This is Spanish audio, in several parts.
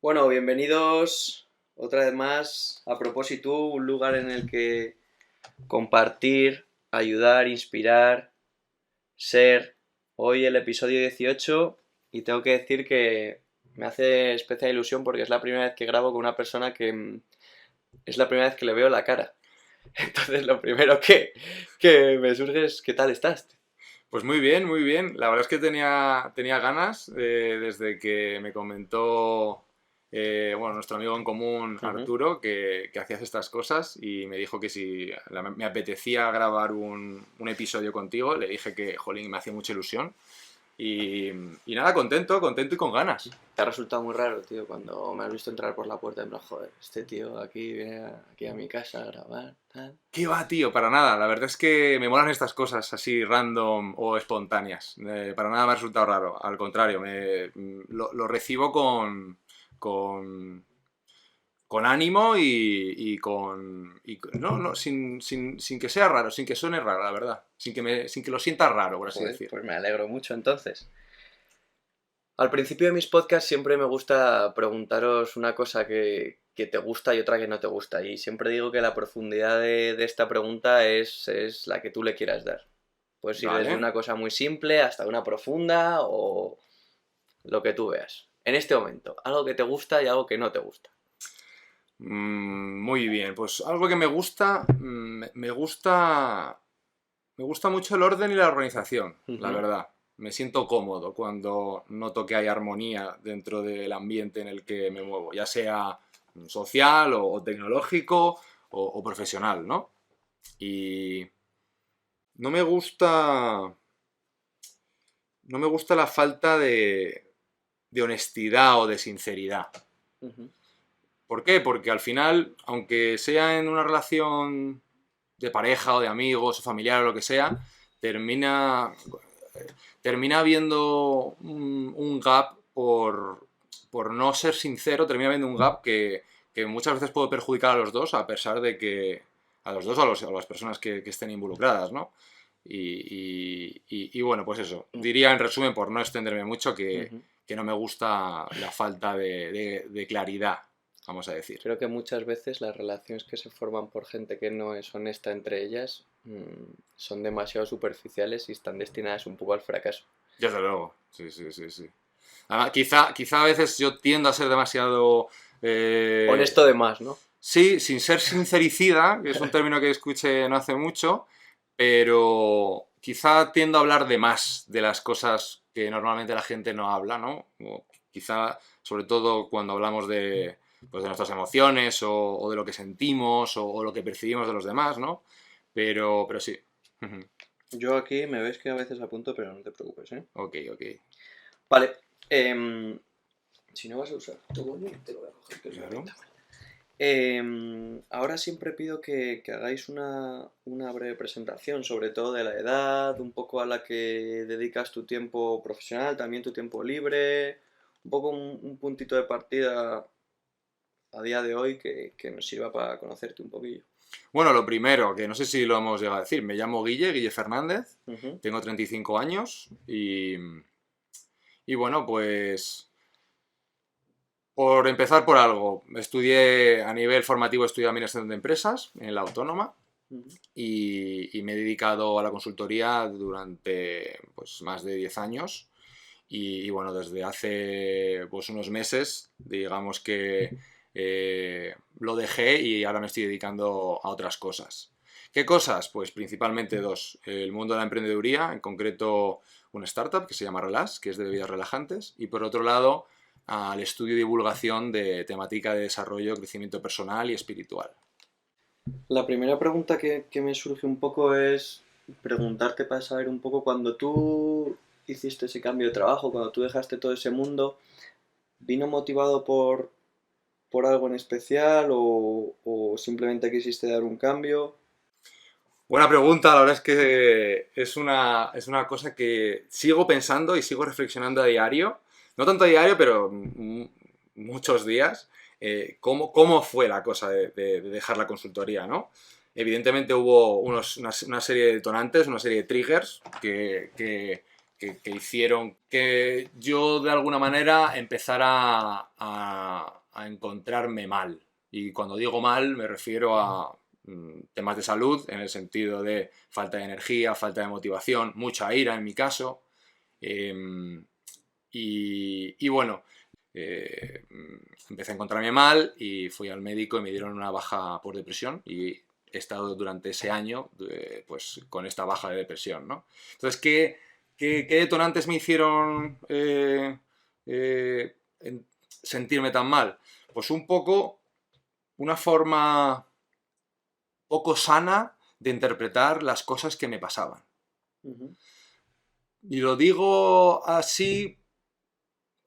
Bueno, bienvenidos otra vez más a Propósito, un lugar en el que compartir, ayudar, inspirar, ser. Hoy el episodio 18 y tengo que decir que me hace especial ilusión porque es la primera vez que grabo con una persona que es la primera vez que le veo la cara. Entonces lo primero que me surge es ¿qué tal estás? Pues muy bien, muy bien. La verdad es que tenía ganas desde que me comentó nuestro amigo en común Ujú. Arturo que hacías estas cosas y me dijo que si me apetecía grabar un episodio contigo, le dije que, jolín, me hacía mucha ilusión. Y, y nada, contento y con ganas. Te ha resultado muy raro, tío, cuando me has visto entrar por la puerta y me lo joder, este tío aquí viene aquí a mi casa a grabar, tal. ¿Qué va, tío? Para nada. La verdad es que me molan estas cosas así random o espontáneas. Para nada me ha resultado raro. Al contrario, lo recibo con, con ánimo no, sin que sea raro, sin que suene raro, la verdad. Sin que lo sienta raro, por así Joder, decir. pues me alegro mucho entonces. Al principio de mis podcasts siempre me gusta preguntaros una cosa que te gusta y otra que no te gusta. Y siempre digo que la profundidad de esta pregunta es la que tú le quieras dar. Puedes ir desde Vale. una cosa muy simple hasta una profunda o lo que tú veas. En este momento, algo que te gusta y algo que no te gusta. Muy bien. Pues algo que me gusta, me gusta mucho el orden y la organización, la Ujú. verdad. Me siento cómodo cuando noto que hay armonía dentro del ambiente en el que me muevo, ya sea social o tecnológico o profesional, ¿no? Y no me gusta, no me gusta la falta de honestidad o de sinceridad. Ujú. ¿Por qué? Porque al final, aunque sea en una relación de pareja o de amigos o familiar o lo que sea, termina, termina habiendo un gap por no ser sincero, termina habiendo un gap que muchas veces puede perjudicar a los dos, a pesar de que a los dos, a las personas que estén involucradas, ¿no? Y bueno, pues eso. Diría en resumen, por no extenderme mucho, Ujú. que no me gusta la falta de claridad, vamos a decir. Creo que muchas veces las relaciones que se forman por gente que no es honesta entre ellas son demasiado superficiales y están destinadas un poco al fracaso. Desde luego, sí, sí, sí, sí. Además, quizá a veces yo tiendo a ser demasiado... Honesto de más, ¿no? sí, sin ser sincericida, que es un término que escuché no hace mucho, pero quizá tiendo a hablar de más de las cosas que normalmente la gente no habla, ¿no? O quizá, sobre todo cuando hablamos pues de nuestras emociones o de lo que sentimos o lo que percibimos de los demás, ¿no? Pero sí. Yo aquí me ves que a veces apunto, pero no te preocupes, ¿eh? Ok, ok. Vale. em, si no vas a usar tu boli, te lo voy a coger, que es una Claro. pinta mal. Ahora siempre pido que hagáis una breve presentación, sobre todo de la edad, un poco a la que dedicas tu tiempo profesional, también tu tiempo libre, un poco un puntito de partida a día de hoy que nos sirva para conocerte un poquillo. Bueno, lo primero, que no sé si lo hemos llegado a decir, me llamo Guille Fernández, Ujú. tengo 35 años y bueno, pues por empezar por algo, estudié a nivel formativo, estudié Administración de Empresas en la Autónoma Ujú. y me he dedicado a la consultoría durante pues, más de 10 años y bueno, desde hace pues, unos meses, digamos que lo dejé y ahora me estoy dedicando a otras cosas. ¿Qué cosas? Pues principalmente dos. El mundo de la emprendeduría, en concreto una startup que se llama Relax, que es de bebidas relajantes, y por otro lado al estudio y divulgación de temática de desarrollo, crecimiento personal y espiritual. La primera pregunta que me surge un poco es preguntarte para saber un poco cuando tú hiciste ese cambio de trabajo, cuando tú dejaste todo ese mundo, ¿vino motivado por algo en especial o simplemente quisiste dar un cambio? Buena pregunta, la verdad es que es una cosa que sigo pensando y sigo reflexionando a diario, no tanto a diario, pero muchos días, cómo fue la cosa de dejar la consultoría, ¿no? Evidentemente hubo una serie de detonantes, una serie de triggers que hicieron que yo de alguna manera empezara a encontrarme mal. Y cuando digo mal me refiero a temas de salud, en el sentido de falta de energía, falta de motivación, mucha ira en mi caso. Y bueno, eh, empecé a encontrarme mal y fui al médico y me dieron una baja por depresión y he estado durante ese año pues con esta baja de depresión, ¿no? Entonces, ¿qué detonantes me hicieron sentirme tan mal? Pues un poco una forma poco sana de interpretar las cosas que me pasaban. Ujú. Y lo digo así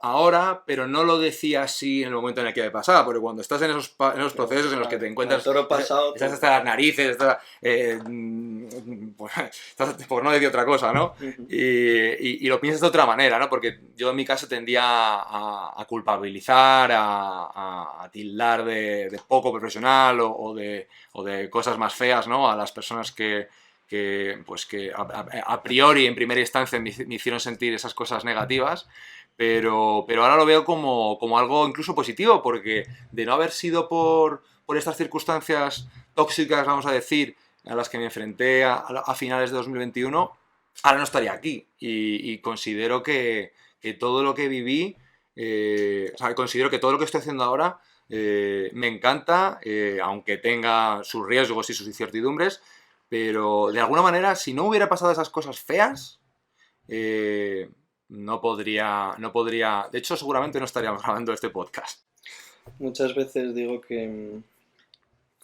ahora, pero no lo decía así en el momento en el que me pasaba, porque cuando estás en esos procesos en los que te encuentras, toro pasado, estás hasta las narices, pues, estás, por no decir otra cosa, ¿no? Ujú. Y lo piensas de otra manera, ¿no? Porque yo en mi caso tendía a culpabilizar, a tildar de poco profesional o de cosas más feas, ¿no? A las personas pues que a priori, en primera instancia, me hicieron sentir esas cosas negativas. Pero ahora lo veo como algo incluso positivo, porque de no haber sido por estas circunstancias tóxicas, vamos a decir, a las que me enfrenté a finales de 2021, ahora no estaría aquí. Y considero que todo lo que viví, o sea, considero que todo lo que estoy haciendo ahora me encanta, aunque tenga sus riesgos y sus incertidumbres, pero de alguna manera, si no hubiera pasado esas cosas feas, eh, no podría, de hecho seguramente no estaríamos grabando este podcast. Muchas veces digo que,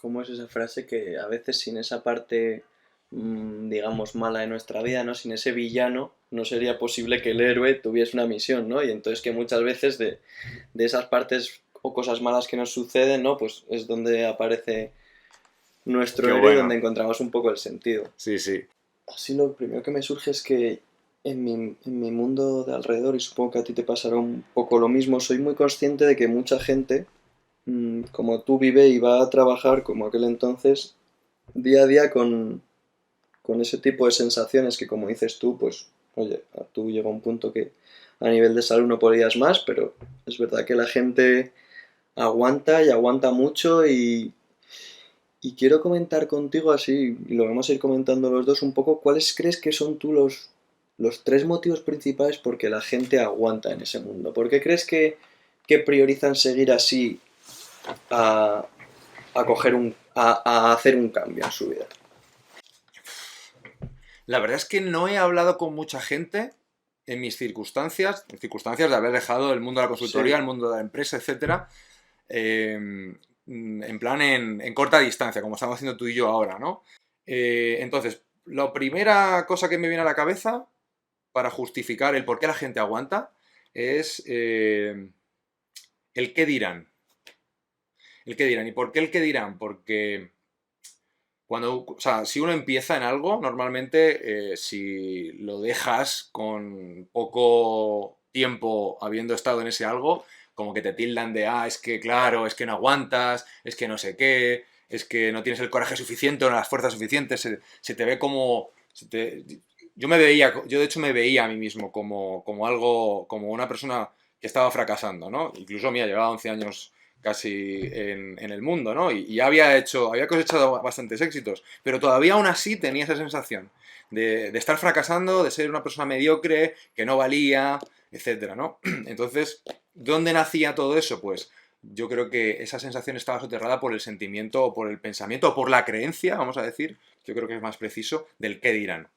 ¿cómo es esa frase? Que a veces sin esa parte, digamos, mala de nuestra vida, ¿no? Sin ese villano, no sería posible que el héroe tuviese una misión, ¿no? Y entonces que muchas veces de esas partes o cosas malas que nos suceden, ¿no? Pues es donde aparece nuestro Qué héroe y donde bueno. encontramos un poco el sentido. Sí, sí. Así lo primero que me surge es que en mi mundo de alrededor, y supongo que a ti te pasará un poco lo mismo, soy muy consciente de que mucha gente, como tú, vive y va a trabajar como aquel entonces, día a día con ese tipo de sensaciones que, como dices tú, pues, oye, tú llega un punto que a nivel de salud no podías más, pero es verdad que la gente aguanta y aguanta mucho y quiero comentar contigo así, y lo vamos a ir comentando los dos un poco, ¿cuáles crees que son tú los tres motivos principales por que la gente aguanta en ese mundo? ¿Por qué crees que priorizan seguir así a, a hacer un cambio en su vida? La verdad es que no he hablado con mucha gente en circunstancias de haber dejado el mundo de la consultoría, Sí. el mundo de la empresa, etcétera, en plan en corta distancia, como estamos haciendo tú y yo ahora, ¿no? Entonces, la primera cosa que me viene a la cabeza para justificar el por qué la gente aguanta es el qué dirán. El qué dirán. ¿Y por qué el qué dirán? Porque o sea, si uno empieza en algo, normalmente si lo dejas con poco tiempo habiendo estado en ese algo, como que te tildan de, es que claro, es que no aguantas, es que no sé qué, es que no tienes el coraje suficiente o las fuerzas suficientes, se te ve como... yo de hecho me veía a mí mismo como algo, como una persona que estaba fracasando, ¿no? Incluso, mira, llevaba 11 años casi en el mundo, ¿no? Y había cosechado bastantes éxitos, pero todavía aún así tenía esa sensación de estar fracasando, de ser una persona mediocre, que no valía, etcétera, ¿no? Entonces, ¿dónde nacía todo eso? Pues yo creo que esa sensación estaba soterrada por el sentimiento o por el pensamiento o por la creencia, vamos a decir, yo creo que es más preciso, del qué dirán.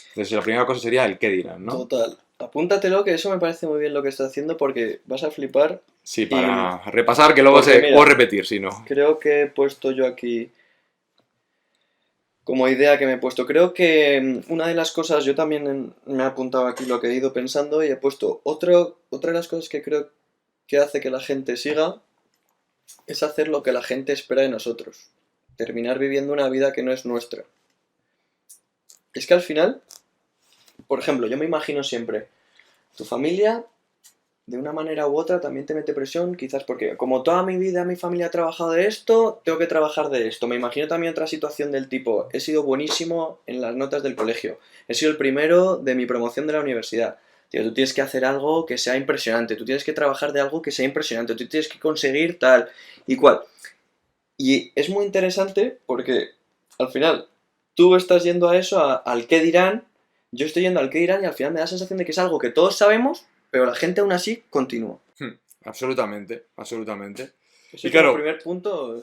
Entonces, la primera cosa sería el qué dirán, ¿no? Total. Apúntatelo, que eso me parece muy bien lo que estás haciendo porque vas a flipar Sí, y para repasar, que luego porque o mira, repetir, si no. creo que he puesto yo aquí como idea que me he puesto. Creo que una de las cosas, yo también me he apuntado aquí lo que he ido pensando y he puesto otra de las cosas que creo que hace que la gente siga es hacer lo que la gente espera de nosotros. Terminar viviendo una vida que no es nuestra. Es que al final, por ejemplo, yo me imagino siempre tu familia de una manera u otra también te mete presión, quizás porque como toda mi vida mi familia ha trabajado de esto, tengo que trabajar de esto. Me imagino también otra situación del tipo, he sido buenísimo en las notas del colegio, he sido el primero de mi promoción de la universidad. Tío, tú tienes que hacer algo que sea impresionante, tú tienes que trabajar de algo que sea impresionante, tú tienes que conseguir tal y cual. Y es muy interesante porque al final tú estás yendo a eso, al qué dirán, yo estoy yendo al qué dirán y al final me da la sensación de que es algo que todos sabemos, pero la gente aún así continúa. Absolutamente, absolutamente. Ese Y como claro, primer punto.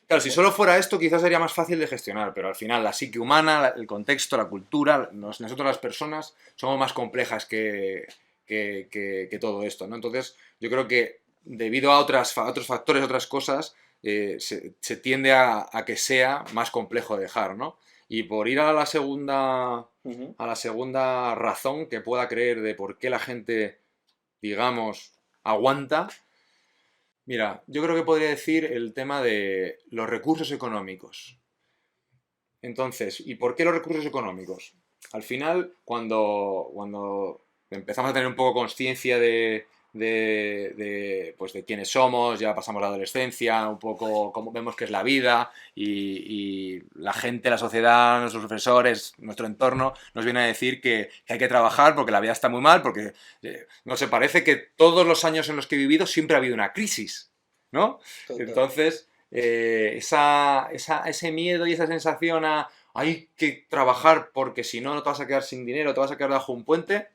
claro, si solo fuera esto quizás sería más fácil de gestionar, pero al final la psique humana, el contexto, la cultura, nosotros las personas somos más complejas que todo esto, ¿no? Entonces yo creo que debido a otros factores, otras cosas, se tiende a que sea más complejo de dejar, ¿no? Y por ir Ujú. a la segunda razón que pueda creer de por qué la gente, digamos, aguanta. Mira, yo creo que podría decir el tema de los recursos económicos. Entonces, ¿y por qué los recursos económicos? Al final, cuando empezamos a tener un poco conciencia pues de quiénes somos, ya pasamos la adolescencia, un poco cómo vemos que es la vida y la gente, la sociedad, nuestros profesores, nuestro entorno nos viene a decir que hay que trabajar porque la vida está muy mal, porque no sé, parece que todos los años en los que he vivido siempre ha habido una crisis, ¿no? Total. Entonces, ese miedo y esa sensación a hay que trabajar porque si no, no te vas a quedar sin dinero, te vas a quedar bajo un puente,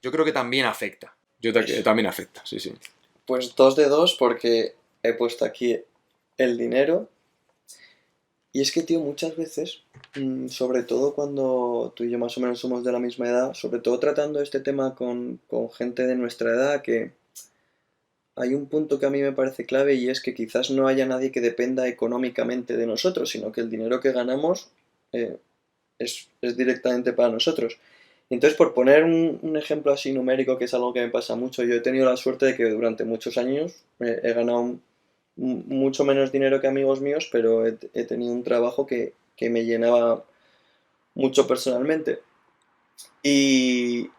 yo creo que también afecta. Eso. También afecta, sí, sí. Pues dos de dos porque he puesto aquí el dinero. Y es que, tío, muchas veces, sobre todo cuando tú y yo más o menos somos de la misma edad, sobre todo tratando este tema con gente de nuestra edad, que hay un punto que a mí me parece clave y es que quizás no haya nadie que dependa económicamente de nosotros, sino que el dinero que ganamos eh, es directamente para nosotros. Entonces, por poner un ejemplo así numérico, que es algo que me pasa mucho, yo he tenido la suerte de que durante muchos años he ganado mucho menos dinero que amigos míos, pero he tenido un trabajo que me llenaba mucho personalmente. Y,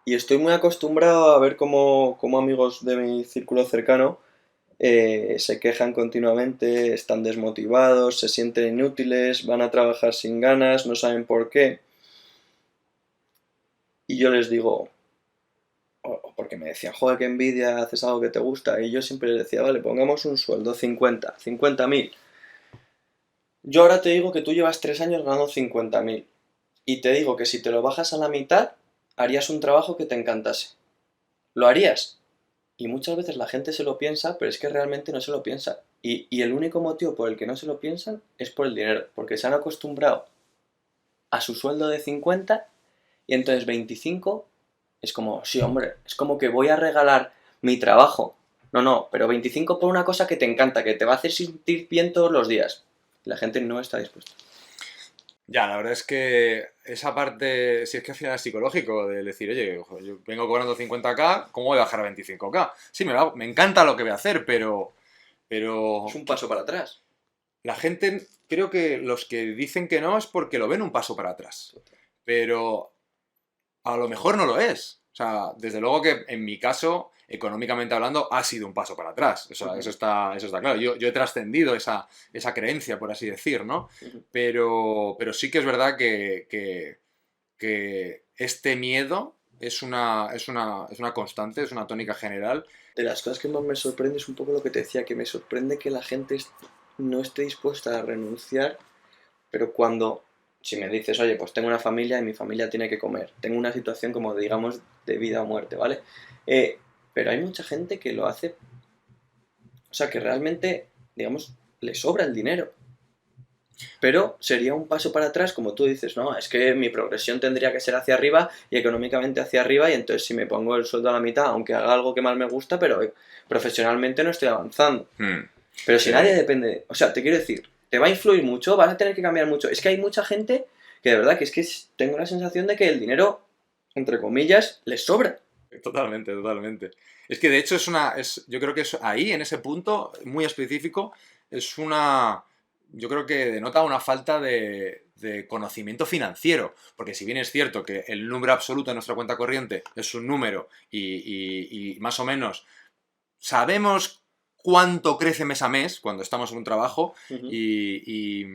y estoy muy acostumbrado a ver cómo amigos de mi círculo cercano se quejan continuamente, están desmotivados, se sienten inútiles, van a trabajar sin ganas, no saben por qué. Y yo les digo, porque me decían, joder, qué envidia, haces algo que te gusta. Y yo siempre les decía, vale, pongamos un sueldo, 50.000. Yo ahora te digo que tú llevas 3 años ganando 50.000. Y te digo que si te lo bajas a la mitad, harías un trabajo que te encantase. ¿Lo harías? Y muchas veces la gente se lo piensa, pero es que realmente no se lo piensa. Y el único motivo por el que no se lo piensan es por el dinero, porque se han acostumbrado a su sueldo de 50 y entonces 25 es como, sí, hombre, es como que voy a regalar mi trabajo. No, no, pero 25 por una cosa que te encanta, que te va a hacer sentir bien todos los días. La gente no está dispuesta. Ya, la verdad es que esa parte, si es que al final es psicológico, de decir, oye, ojo, yo vengo cobrando 50K, ¿cómo voy a bajar a 25K? Sí, me encanta lo que voy a hacer, Es pero un paso para atrás. la gente, creo que los que dicen que no es porque lo ven un paso para atrás. Pero a lo mejor no lo es. O sea, desde luego que en mi caso, económicamente hablando, ha sido un paso para atrás. Ujú, Eso está claro. Yo he trascendido esa creencia, por así decir, ¿no? ujú. Pero sí que es verdad que este miedo es una constante, es una tónica general. De las cosas que más me sorprende es un poco lo que te decía, que me sorprende que la gente no esté dispuesta a renunciar, pero cuando, si me dices, oye, pues tengo una familia y mi familia tiene que comer, tengo una situación como, digamos, de vida o muerte, ¿vale? Eh, pero hay mucha gente que lo hace, o sea, que realmente, digamos, le sobra el dinero. Pero sería un paso para atrás, como tú dices, no, es que mi progresión tendría que ser hacia arriba y económicamente hacia arriba, y entonces si me pongo el sueldo a la mitad, aunque haga algo que más me gusta, pero profesionalmente no estoy avanzando. Hmm, Pero si nadie sí, depende, o sea, te quiero decir, te va a influir mucho, vas a tener que cambiar mucho. Es que hay mucha gente que de verdad que es que tengo la sensación de que el dinero, entre comillas, les sobra. totalmente, totalmente. Es que de hecho yo creo que es ahí, en ese punto muy específico, es una yo creo que denota una falta de conocimiento financiero, porque si bien es cierto que el número absoluto de nuestra cuenta corriente es un número y más o menos sabemos cuánto crece mes a mes cuando estamos en un trabajo y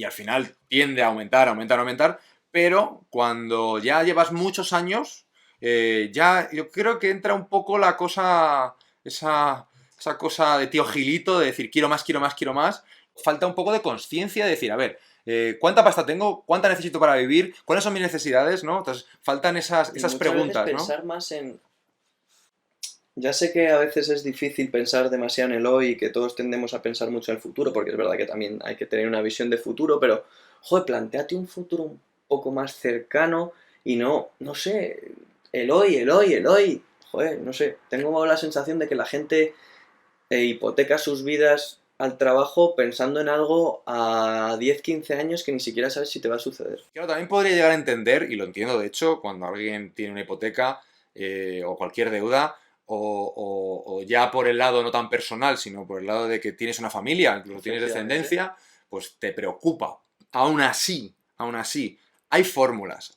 al final tiende a aumentar, pero cuando ya llevas muchos años, ya yo creo que entra un poco la cosa, esa cosa de tío Gilito, de decir quiero más, quiero más, quiero más. Falta un poco de conciencia de decir, a ver, ¿cuánta pasta tengo? ¿Cuánta necesito para vivir? ¿Cuáles son mis necesidades? ¿No? Entonces, faltan esas preguntas, veces pensar más en... Ya sé que a veces es difícil pensar demasiado en el hoy y que todos tendemos a pensar mucho en el futuro, porque es verdad que también hay que tener una visión de futuro, pero, joder, plantéate un futuro un poco más cercano y no sé, el hoy. Joder, no sé, tengo la sensación de que la gente hipoteca sus vidas al trabajo pensando en algo a 10 15 años que ni siquiera sabes si te va a suceder. Claro, también podría llegar a entender, y lo entiendo de hecho, cuando alguien tiene una hipoteca o cualquier deuda, o ya por el lado no tan personal, sino por el lado de que tienes una familia, incluso tienes descendencia, pues te preocupa. Aún así, hay fórmulas,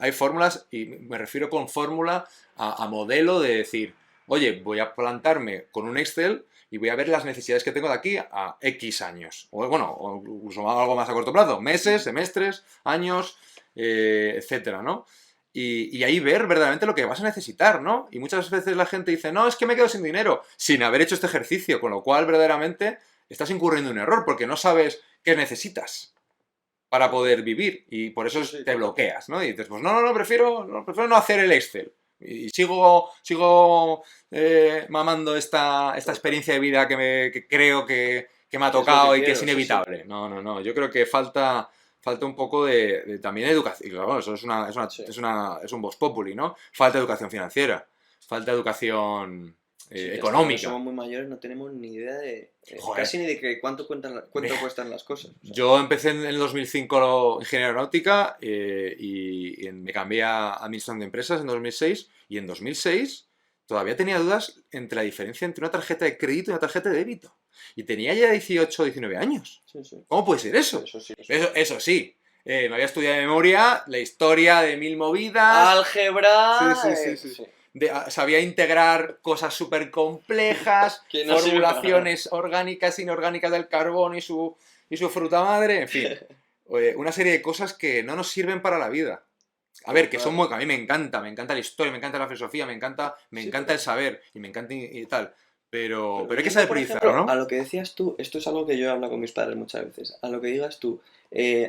y me refiero con fórmula a modelo de decir, oye, voy a plantarme con un Excel y voy a ver las necesidades que tengo de aquí a X años. O bueno, o incluso algo más a corto plazo, meses, semestres, años, etcétera, ¿no? Y ahí ver verdaderamente lo que vas a necesitar, ¿no? Y muchas veces la gente dice, no, es que me quedo sin dinero, sin haber hecho este ejercicio, con lo cual verdaderamente estás incurriendo en un error, porque no sabes qué necesitas para poder vivir, y por eso te bloqueas, ¿no? Y dices, pues no, prefiero no hacer el Excel. Y sigo mamando esta experiencia de vida que creo que me ha tocado y que es inevitable. No, yo creo que falta un poco de también educación. Y claro, eso es un vox populi, ¿no? Falta educación financiera, falta educación económica. Somos muy mayores, no tenemos ni idea de... Joder. Casi ni de que cuánto cuestan las cosas. O sea. Yo empecé en el 2005 ingeniería aeronáutica me cambié a administración de empresas en 2006 y en 2006 todavía tenía dudas entre la diferencia entre una tarjeta de crédito y una tarjeta de débito. Y tenía ya 18 o 19 años. Sí. ¿Cómo puede ser eso? Eso sí. Me había estudiado de memoria la historia de mil movidas. ¡Álgebra! Sí. Sabía integrar cosas súper complejas, no formulaciones orgánicas, inorgánicas del carbón y su fruta madre, en fin. Una serie de cosas que no nos sirven para la vida. A ver, que son muy... A mí me encanta la historia, me encanta la filosofía, me encanta el saber y me encanta y tal. Pero hay que saber priorizarlo, ¿no? A lo que decías tú, esto es algo que yo he hablado con mis padres muchas veces. A lo que digas tú,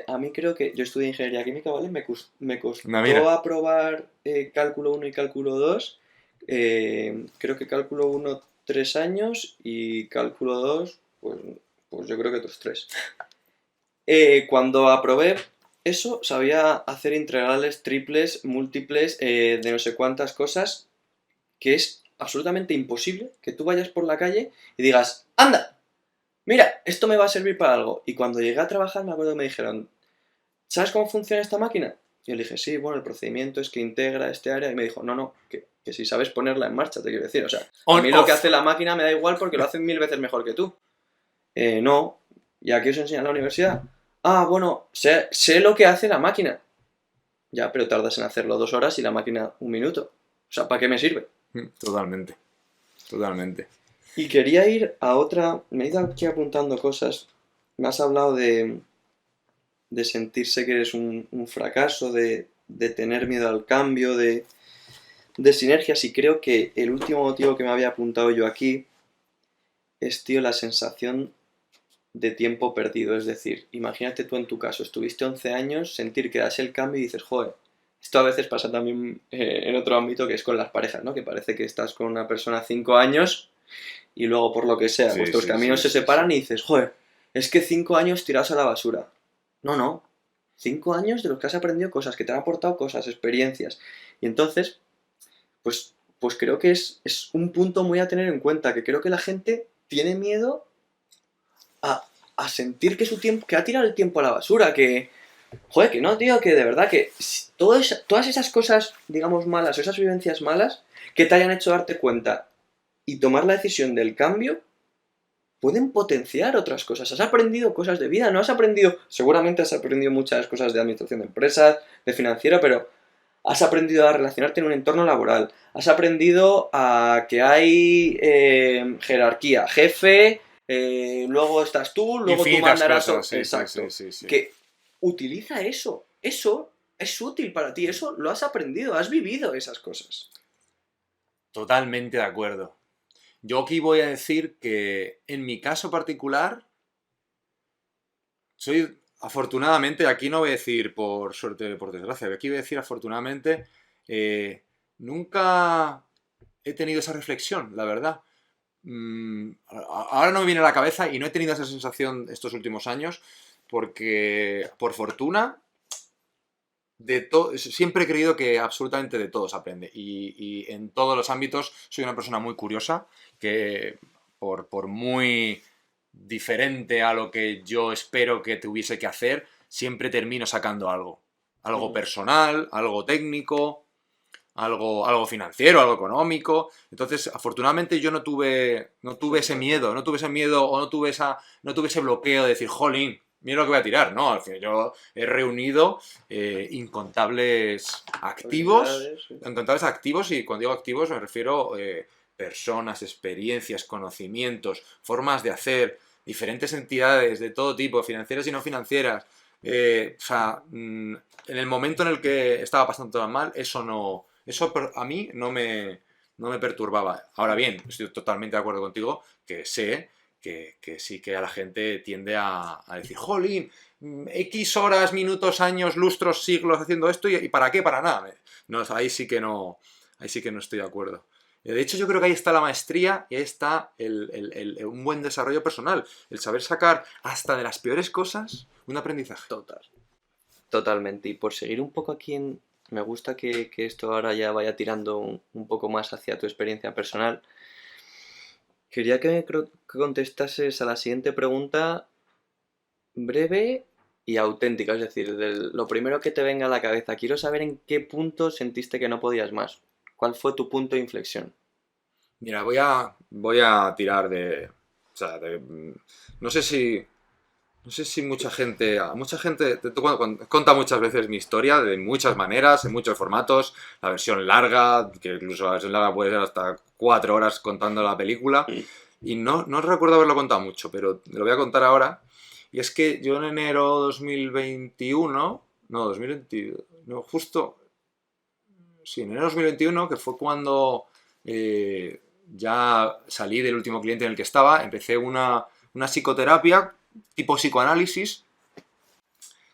a mí creo que yo estudié ingeniería química, ¿vale? Me costó aprobar cálculo 1 y cálculo 2. Creo que cálculo 1 3 años y cálculo 2, pues yo creo que otros 3. Cuando aprobé eso, sabía hacer integrales, triples, múltiples, de no sé cuántas cosas, que es absolutamente imposible que tú vayas por la calle y digas, ¡anda! Mira, esto me va a servir para algo. Y cuando llegué a trabajar me acuerdo que me dijeron, ¿sabes cómo funciona esta máquina? Y yo le dije, sí, bueno, el procedimiento es que integra este área. Y me dijo, no, que si sabes ponerla en marcha, te quiero decir. O sea, a mí lo que hace la máquina me da igual porque lo hacen 1000 veces mejor que tú. No, ¿y aquí os enseñan en la universidad? Ah, bueno, sé lo que hace la máquina. Ya, pero tardas en hacerlo 2 horas y la máquina 1 minuto. O sea, ¿para qué me sirve? Totalmente. Y quería ir a otra... Me he ido aquí apuntando cosas. Me has hablado de sentirse que eres un fracaso, de tener miedo al cambio, de sinergias. Y creo que el último motivo que me había apuntado yo aquí es, tío, la sensación de tiempo perdido. Es decir, imagínate tú en tu caso, estuviste 11 años, sentir que das el cambio y dices, joder, esto a veces pasa también en otro ámbito que es con las parejas, ¿no? Que parece que estás con una persona 5 años y luego por lo que sea, vuestros caminos se separan y dices, joder, es que 5 años tirados a la basura. No. 5 años de los que has aprendido cosas, que te han aportado cosas, experiencias. Y entonces, pues creo que es un punto muy a tener en cuenta, que creo que la gente tiene miedo a sentir que su tiempo, que ha tirado el tiempo a la basura, que... Joder, que no, tío, que de verdad que todas esas cosas, digamos, malas, o esas vivencias malas, que te hayan hecho darte cuenta y tomar la decisión del cambio, pueden potenciar otras cosas. Has aprendido cosas de vida, no has aprendido, seguramente has aprendido muchas cosas de administración de empresas, de financiera, pero has aprendido a relacionarte en un entorno laboral, has aprendido a que hay jerarquía, jefe, luego estás tú, luego tú Infinitas mandarás... cosas, sí, Exacto. sí. Que utiliza eso es útil para ti, eso lo has aprendido, has vivido esas cosas. Totalmente de acuerdo. Yo aquí voy a decir que en mi caso particular, soy afortunadamente, aquí no voy a decir por suerte o por desgracia, aquí voy a decir afortunadamente, nunca he tenido esa reflexión, la verdad. Ahora no me viene a la cabeza y no he tenido esa sensación estos últimos años porque, por fortuna, siempre he creído que absolutamente de todo se aprende y en todos los ámbitos soy una persona muy curiosa que por muy diferente a lo que yo espero que tuviese que hacer, siempre termino sacando algo. Algo personal, algo técnico, algo financiero, algo económico. Entonces, afortunadamente yo no tuve ese miedo, o no tuve ese bloqueo de decir, jolín, mira lo que voy a tirar, ¿no? Al final yo he reunido incontables activos, y cuando digo activos me refiero personas, experiencias, conocimientos, formas de hacer, diferentes entidades de todo tipo, financieras y no financieras. En el momento en el que estaba pasando todo mal, eso a mí no me perturbaba. Ahora bien, estoy totalmente de acuerdo contigo que sé que sí que a la gente tiende a decir, jolín, X horas, minutos, años, lustros, siglos haciendo esto y ¿para qué? Para nada. No, ahí sí que no estoy de acuerdo. De hecho, yo creo que ahí está la maestría y ahí está un buen desarrollo personal. El saber sacar hasta de las peores cosas un aprendizaje. Totalmente. Y por seguir un poco aquí en... Me gusta que esto ahora ya vaya tirando un poco más hacia tu experiencia personal. Quería que contestases a la siguiente pregunta breve y auténtica. Es decir, lo primero que te venga a la cabeza. Quiero saber en qué punto sentiste que no podías más. ¿Cuál fue tu punto de inflexión? Mira, voy a tirar o sea, no sé si... No sé si a mucha gente, he contado muchas veces mi historia de muchas maneras, en muchos formatos, la versión larga, que incluso la versión larga puede ser hasta 4 horas contando la película, y no recuerdo haberlo contado mucho, pero te lo voy a contar ahora, y es que yo en enero 2021, no, 2020, no, justo, sí, en enero 2021, que fue cuando ya salí del último cliente en el que estaba, empecé una psicoterapia tipo psicoanálisis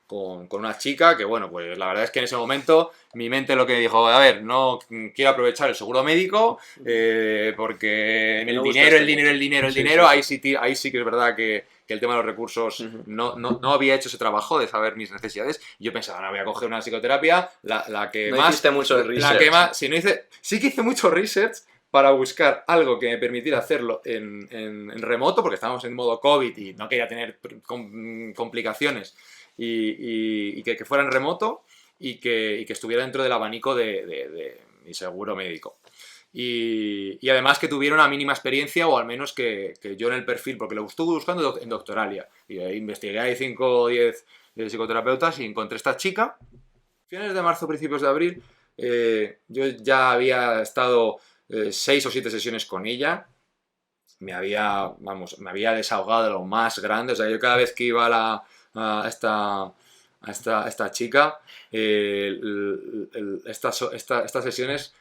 con una chica que, bueno, pues la verdad es que en ese momento mi mente lo que me dijo, a ver, no quiero aprovechar el seguro médico porque el dinero, ahí sí que es verdad que el tema de los recursos no había hecho ese trabajo de saber mis necesidades. Y yo pensaba, no, voy a coger una psicoterapia, la que no más... hiciste mucho research. La que más... Sí que hice mucho research para buscar algo que me permitiera hacerlo en remoto, porque estábamos en modo COVID y no quería tener complicaciones, y que fuera en remoto y que estuviera dentro del abanico de mi seguro médico. Y además que tuviera una mínima experiencia, o al menos que yo en el perfil, porque lo estuve buscando en Doctoralia, y investigué ahí 5 o 10 psicoterapeutas y encontré esta chica. Finales de marzo, principios de abril, yo ya había estado 6 o 7 sesiones con ella. Me había desahogado de lo más grande. O sea, yo cada vez que iba a esta chica, estas sesiones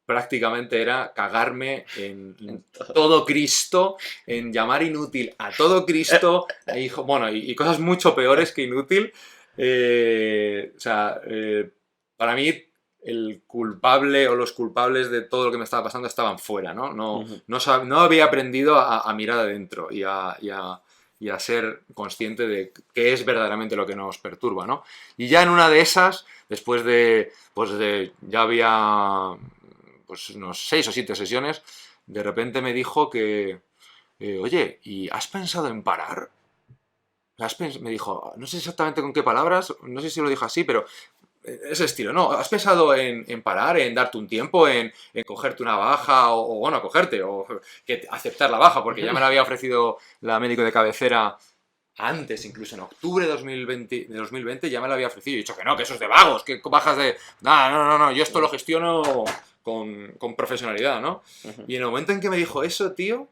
prácticamente era cagarme en todo Cristo, en llamar inútil a todo Cristo, y cosas mucho peores que inútil. Para mí el culpable o los culpables de todo lo que me estaba pasando estaban fuera, ¿no? No había aprendido a mirar adentro y a ser consciente de qué es verdaderamente lo que nos perturba, ¿no? Y ya en una de esas, después ya había unos 6 o 7 sesiones, de repente me dijo que, oye, ¿y has pensado en parar? Me dijo, no sé exactamente con qué palabras, no sé si lo dijo así, pero ese estilo, ¿no? ¿Has pensado en parar, en darte un tiempo, en cogerte una baja o bueno, cogerte o aceptar la baja? Porque ya me la había ofrecido la médico de cabecera antes, incluso en octubre de 2020 ya me la había ofrecido y he dicho que no, que eso es de vagos, que bajas de... No, yo esto lo gestiono con profesionalidad, ¿no? Y en el momento en que me dijo eso, tío,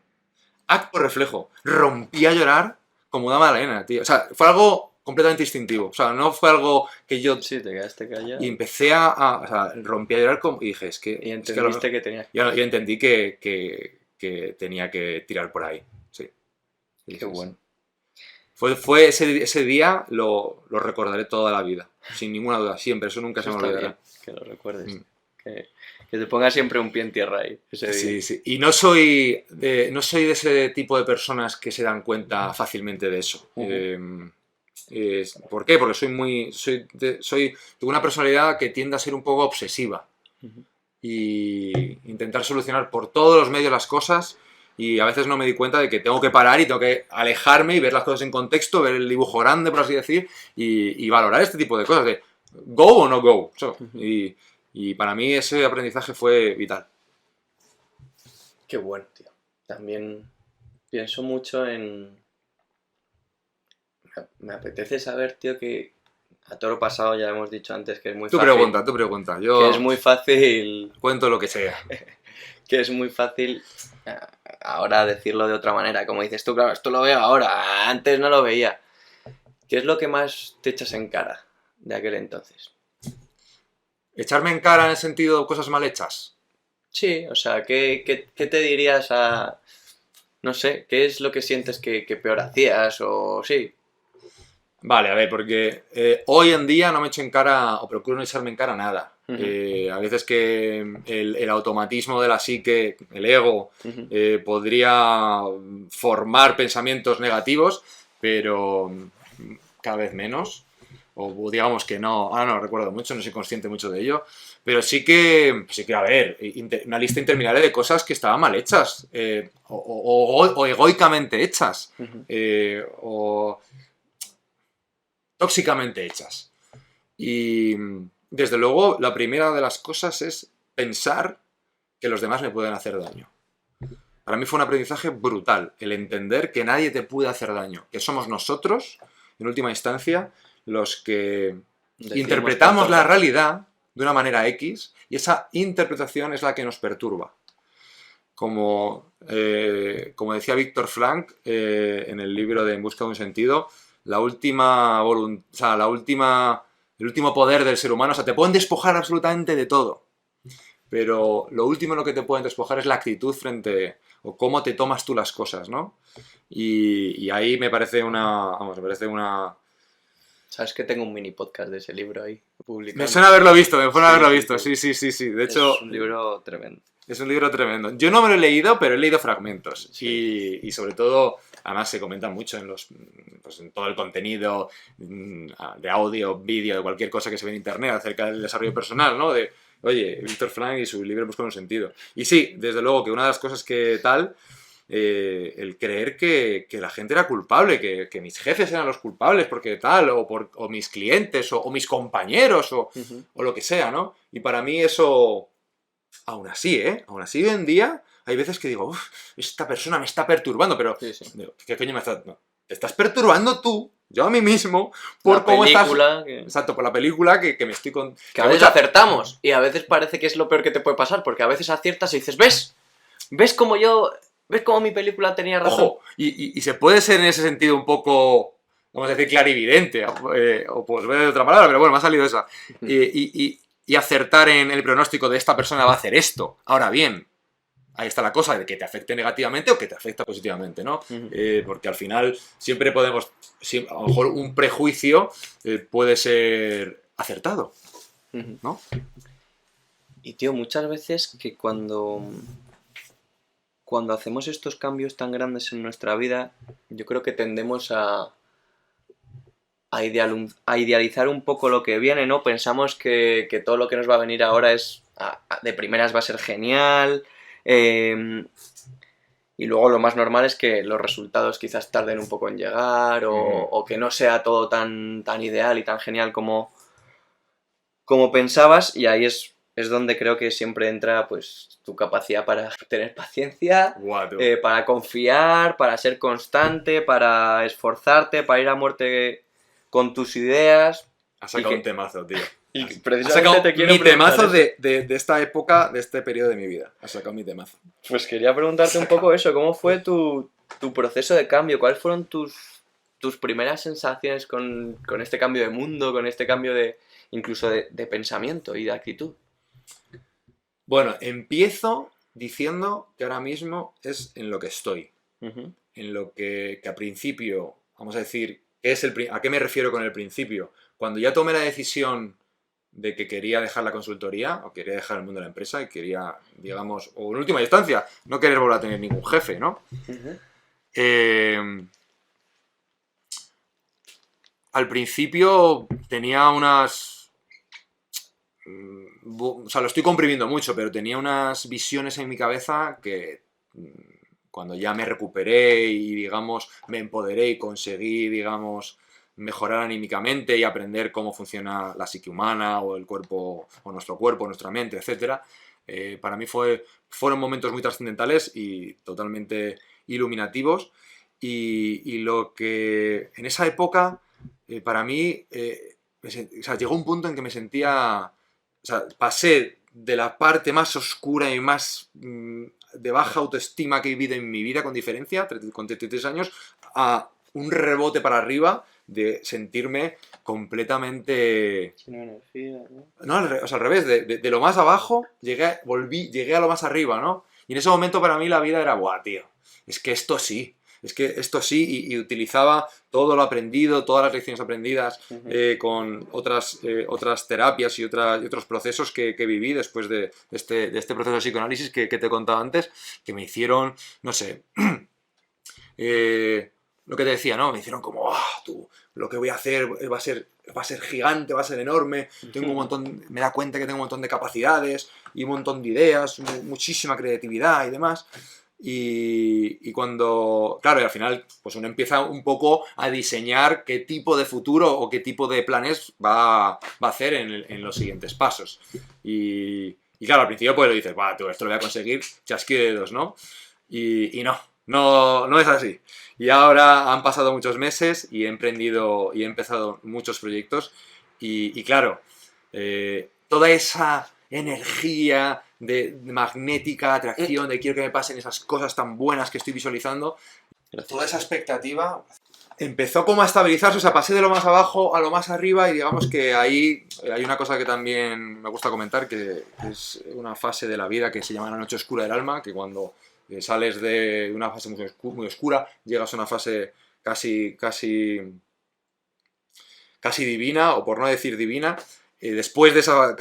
acto reflejo, rompí a llorar como una magdalena, tío. O sea, fue algo completamente instintivo. O sea, no fue algo que yo... Sí, te quedaste callado. Y empecé o sea, rompí a llorar y dije, es que... Y entendiste que tenías que... Yo entendí que tenía que tirar por ahí, sí. Qué bueno. Fue ese día, lo recordaré toda la vida, sin ninguna duda, siempre, eso nunca se me olvidará. Que lo recuerdes, que te pongas siempre un pie en tierra ahí, ese día. Sí. Y no soy de ese tipo de personas que se dan cuenta fácilmente de eso. ¿Por qué? Porque tengo una personalidad que tiende a ser un poco obsesiva y intentar solucionar por todos los medios las cosas. Y a veces no me di cuenta de que tengo que parar y tengo que alejarme y ver las cosas en contexto, ver el dibujo grande, por así decir, y valorar este tipo de cosas, de go o no go. Y para mí ese aprendizaje fue vital. Qué bueno, tío. También pienso mucho en... Me apetece saber, tío, que a toro pasado ya hemos dicho antes que es muy fácil... Tu pregunta. Yo que es muy fácil... Cuento lo que sea. Que es muy fácil... Ahora decirlo de otra manera, como dices tú, claro, esto lo veo ahora, antes no lo veía. ¿Qué es lo que más te echas en cara de aquel entonces? ¿Echarme en cara en el sentido de cosas mal hechas? Sí, o sea, ¿qué te dirías a... No sé, ¿qué es lo que sientes que peor hacías o sí? Vale, a ver, porque hoy en día no me echo en cara, o procuro no echarme en cara nada. A veces que el automatismo de la psique, el ego, podría formar pensamientos negativos, pero cada vez menos. O digamos que no, ahora no lo recuerdo mucho, no soy consciente mucho de ello, pero sí que a ver, una lista interminable de cosas que estaban mal hechas, o egoicamente hechas, o tóxicamente hechas. Y desde luego la primera de las cosas es pensar que los demás me pueden hacer daño. Para mí fue un aprendizaje brutal, el entender que nadie te puede hacer daño, que somos nosotros, en última instancia, los que interpretamos la realidad de una manera X y esa interpretación es la que nos perturba. Como decía Víctor Frank en el libro de En busca de un sentido, el último poder del ser humano, o sea, te pueden despojar absolutamente de todo, pero lo último en lo que te pueden despojar es la actitud o cómo te tomas tú las cosas, ¿no? Y ahí me parece una... ¿Sabes que tengo un mini podcast de ese libro ahí publicado? Me suena haberlo visto, sí. De hecho... Es un libro tremendo. Es un libro tremendo. Yo no me lo he leído, pero he leído fragmentos. Sí. Y sobre todo, además se comenta mucho en todo el contenido de audio, vídeo, de cualquier cosa que se ve en internet acerca del desarrollo personal, ¿no? Oye, Víctor Frank y su libro Busca un sentido. Y sí, desde luego que una de las cosas que tal... el creer que la gente era culpable, que mis jefes eran los culpables porque tal, o mis clientes, o mis compañeros, o lo que sea, ¿no? Y para mí eso, aún así hoy en día, hay veces que digo, esta persona me está perturbando, pero, digo, ¿qué coño me estás...? No, te estás perturbando tú, yo a mí mismo, por cómo estás... Exacto, por la película que me estoy con... Que a veces acertamos, y a veces parece que es lo peor que te puede pasar, porque a veces aciertas y dices, ¿ves cómo mi película tenía razón? Ojo, y se puede ser en ese sentido un poco, vamos a decir, clarividente, o pues ver de otra palabra, pero bueno, me ha salido esa. Y acertar en el pronóstico de esta persona va a hacer esto. Ahora bien, ahí está la cosa de que te afecte negativamente o que te afecta positivamente, ¿no? Porque al final siempre podemos, a lo mejor un prejuicio puede ser acertado, ¿no? Y tío, muchas veces que cuando hacemos estos cambios tan grandes en nuestra vida, yo creo que tendemos a idealizar un poco lo que viene, ¿no? Pensamos que todo lo que nos va a venir ahora de primeras va a ser genial, y luego lo más normal es que los resultados quizás tarden un poco en llegar, o que no sea todo tan ideal y tan genial como como pensabas, y ahí es donde creo que siempre entra pues tu capacidad para tener paciencia, Guau, tú. para confiar, para ser constante, para esforzarte, para ir a muerte con tus ideas. Has Y sacado un que temazo, tío. y Has precisamente sacado te quiero mi preguntar temazo eso. de esta época, de este periodo de mi vida. Has sacado mi temazo. Pues quería preguntarte un poco eso, ¿cómo fue tu proceso de cambio? ¿Cuáles fueron tus primeras sensaciones con este cambio de mundo, con este cambio de incluso de pensamiento y de actitud? Bueno, empiezo diciendo que ahora mismo es en lo que estoy. Ujú, En lo que a principio, vamos a decir, ¿a qué me refiero con el principio? Cuando ya tomé la decisión de que quería dejar la consultoría o quería dejar el mundo de la empresa y quería, digamos, o en última instancia, no querer volver a tener ningún jefe, ¿no? ujú, Eh, Al principio tenía unas... o sea, lo estoy comprimiendo mucho, pero tenía unas visiones en mi cabeza que cuando ya me recuperé y, digamos, me empoderé y conseguí, digamos, mejorar anímicamente y aprender cómo funciona la psique humana o el cuerpo, nuestra mente, etcétera, para mí fueron momentos muy trascendentales y totalmente iluminativos. Y lo que en esa época, para mí, o sea, llegó un punto en que me sentía, o sea, pasé de la parte más oscura y más de baja autoestima que he vivido en mi vida, con diferencia, con 33 años, a un rebote para arriba de sentirme completamente... sin energía, ¿no? No, o sea, al revés, de lo más abajo llegué a lo más arriba, ¿no? Y en ese momento para mí la vida era, buah, tío, es que esto sí, y utilizaba todo lo aprendido, todas las lecciones aprendidas Ujú. con otras terapias y otros procesos que viví después de este proceso de psicoanálisis que te he contado antes, que me hicieron, no sé, lo que te decía, ¿no? Me hicieron como, tú, lo que voy a hacer va a ser gigante, va a ser enorme, me da cuenta que tengo un montón de capacidades y un montón de ideas, muchísima creatividad y demás. Y cuando, claro, y al final, pues uno empieza un poco a diseñar qué tipo de futuro o qué tipo de planes va a hacer en los siguientes pasos. Y claro, al principio pues lo dices, va, tú, esto lo voy a conseguir, chasquido de dedos, ¿no? Y no es así. Y ahora han pasado muchos meses y he emprendido y he empezado muchos proyectos y claro, toda esa energía de magnética, atracción, de quiero que me pasen esas cosas tan buenas que estoy visualizando, toda esa Gracias. expectativa empezó como a estabilizarse, o sea, pasé de lo más abajo a lo más arriba y digamos que ahí hay una cosa que también me gusta comentar, que es una fase de la vida que se llama la noche oscura del alma, que cuando sales de una fase muy oscura, llegas a una fase casi divina, o por no decir divina. Después de esa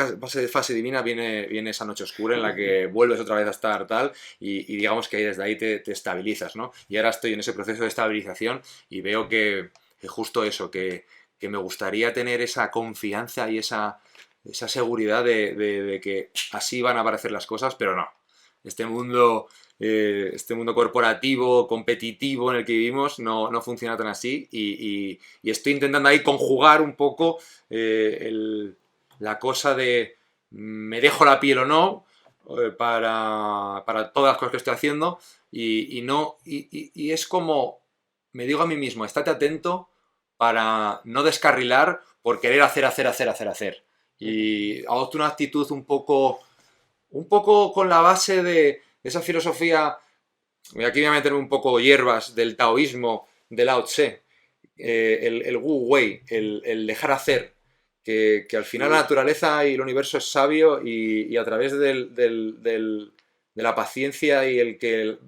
fase divina viene esa noche oscura en la que vuelves otra vez a estar tal y digamos que desde ahí te estabilizas, ¿no? Y ahora estoy en ese proceso de estabilización y veo que justo eso, que me gustaría tener esa confianza y esa seguridad de que así van a aparecer las cosas, pero no. Este mundo este mundo corporativo, competitivo en el que vivimos no funciona tan así y estoy intentando ahí conjugar un poco la cosa de me dejo la piel o no para todas las cosas que estoy haciendo y es como me digo a mí mismo, estate atento para no descarrilar por querer hacer. Y adopto una actitud un poco con la base de esa filosofía, y aquí voy a meterme un poco hierbas, del taoísmo de Lao Tse, el Wu Wei, el dejar hacer, que al final la naturaleza y el universo es sabio y a través de la paciencia y el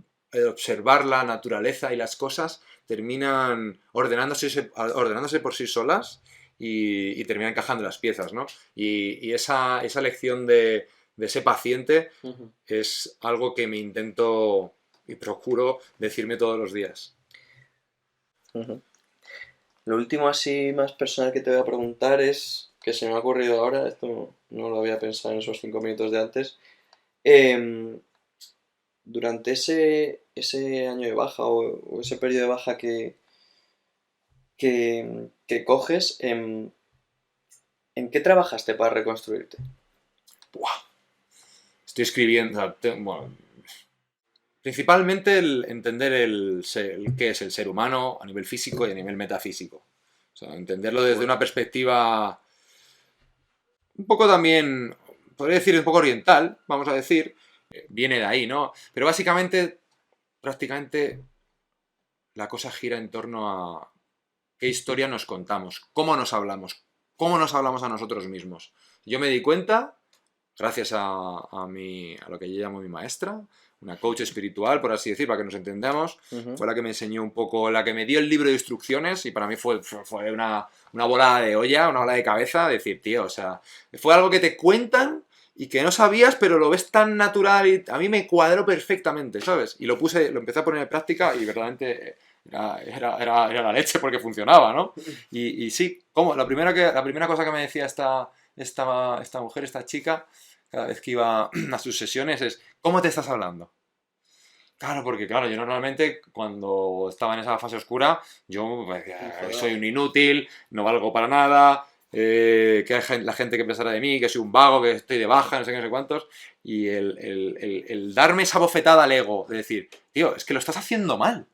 observar la naturaleza y las cosas terminan ordenándose por sí solas y terminan encajando las piezas, ¿no? Y esa lección de ser paciente Ujú, es algo que me intento y procuro decirme todos los días. ujú. Lo último así más personal que te voy a preguntar es, que se me ha ocurrido ahora, esto no lo había pensado en esos 5 minutos de antes. Em, Durante ese año de baja o ese periodo de baja que coges, ¿En qué trabajaste para reconstruirte? ¡Buah! Estoy escribiendo, o sea, bueno, principalmente el entender qué es el ser humano a nivel físico y a nivel metafísico. O sea, entenderlo desde una perspectiva un poco también, podría decir, un poco oriental, vamos a decir, viene de ahí, ¿no? Pero básicamente, prácticamente, la cosa gira en torno a qué historia nos contamos, cómo nos hablamos a nosotros mismos. Yo me di cuenta, gracias a lo que yo llamo mi maestra, una coach espiritual, por así decir, para que nos entendamos, fue la que me enseñó un poco, la que me dio el libro de instrucciones y para mí fue una volada de olla, una volada de cabeza, decir, tío, o sea, fue algo que te cuentan y que no sabías, pero lo ves tan natural y a mí me cuadró perfectamente, ¿sabes? Y lo empecé a poner en práctica y verdaderamente era la leche porque funcionaba, ¿no? Y sí, como la primera cosa que me decía esta mujer, esta chica, cada vez que iba a sus sesiones es, ¿cómo te estás hablando? Claro, porque claro, yo normalmente cuando estaba en esa fase oscura, yo soy un inútil, no valgo para nada, que hay la gente que pensará de mí, que soy un vago, que estoy de baja, no sé qué, no sé cuántos, y el darme esa bofetada al ego, de decir, tío, es que lo estás haciendo mal,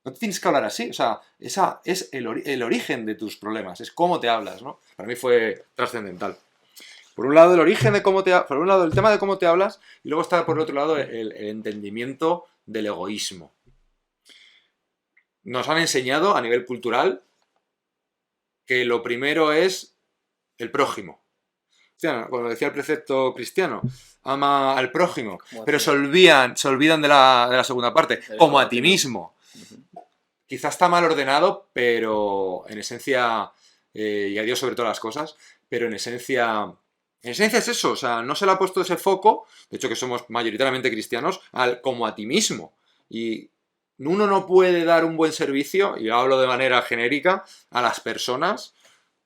no te tienes que hablar así, o sea, esa es el origen de tus problemas, es cómo te hablas, ¿no? Para mí fue trascendental. Por un lado, el origen de por un lado, el tema de cómo te hablas, y luego está por el otro lado el entendimiento del egoísmo. Nos han enseñado a nivel cultural que lo primero es el prójimo. Como decía el precepto cristiano, ama al prójimo, pero se olvidan de la segunda parte, como a ti mismo. Quizás está mal ordenado, pero en esencia, y a Dios sobre todas las cosas, pero en esencia es eso, o sea, no se le ha puesto ese foco, de hecho que somos mayoritariamente cristianos, como a ti mismo. Y uno no puede dar un buen servicio, y hablo de manera genérica, a las personas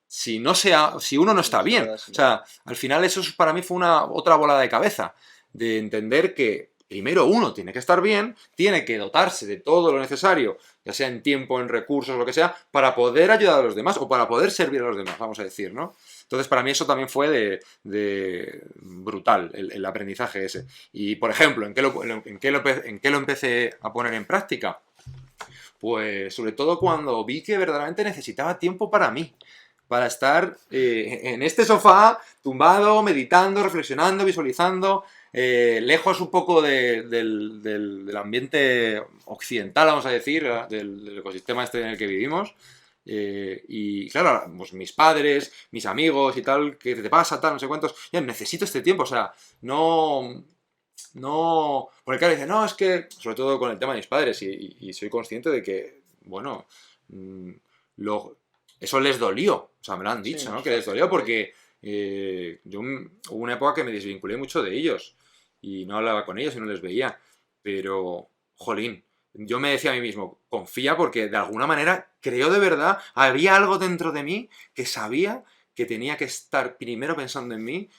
si uno no está bien. O sea, al final eso para mí fue otra volada de cabeza, de entender que primero uno tiene que estar bien, tiene que dotarse de todo lo necesario, ya sea en tiempo, en recursos, lo que sea, para poder ayudar a los demás o para poder servir a los demás, vamos a decir, ¿no? Entonces, para mí eso también fue de brutal, el aprendizaje ese. Y, por ejemplo, ¿en qué lo empecé a poner en práctica? Pues sobre todo cuando vi que verdaderamente necesitaba tiempo para mí, para estar en este sofá, tumbado, meditando, reflexionando, visualizando, lejos un poco del ambiente occidental, vamos a decir, del ecosistema este en el que vivimos. Y claro, pues mis padres, mis amigos y tal, ¿qué te pasa? Tal, no sé cuántos. Ya, necesito este tiempo, o sea, no. Porque claro, dice, no, es que, sobre todo con el tema de mis padres, y soy consciente de que, bueno, mm, lo, eso les dolió, o sea, me lo han dicho, ¿no? Que les dolió porque hubo una época que me desvinculé mucho de ellos y no hablaba con ellos y no les veía, pero, jolín, yo me decía a mí mismo, confía porque de alguna manera creo de verdad, había algo dentro de mí que sabía que tenía que estar primero pensando en mí,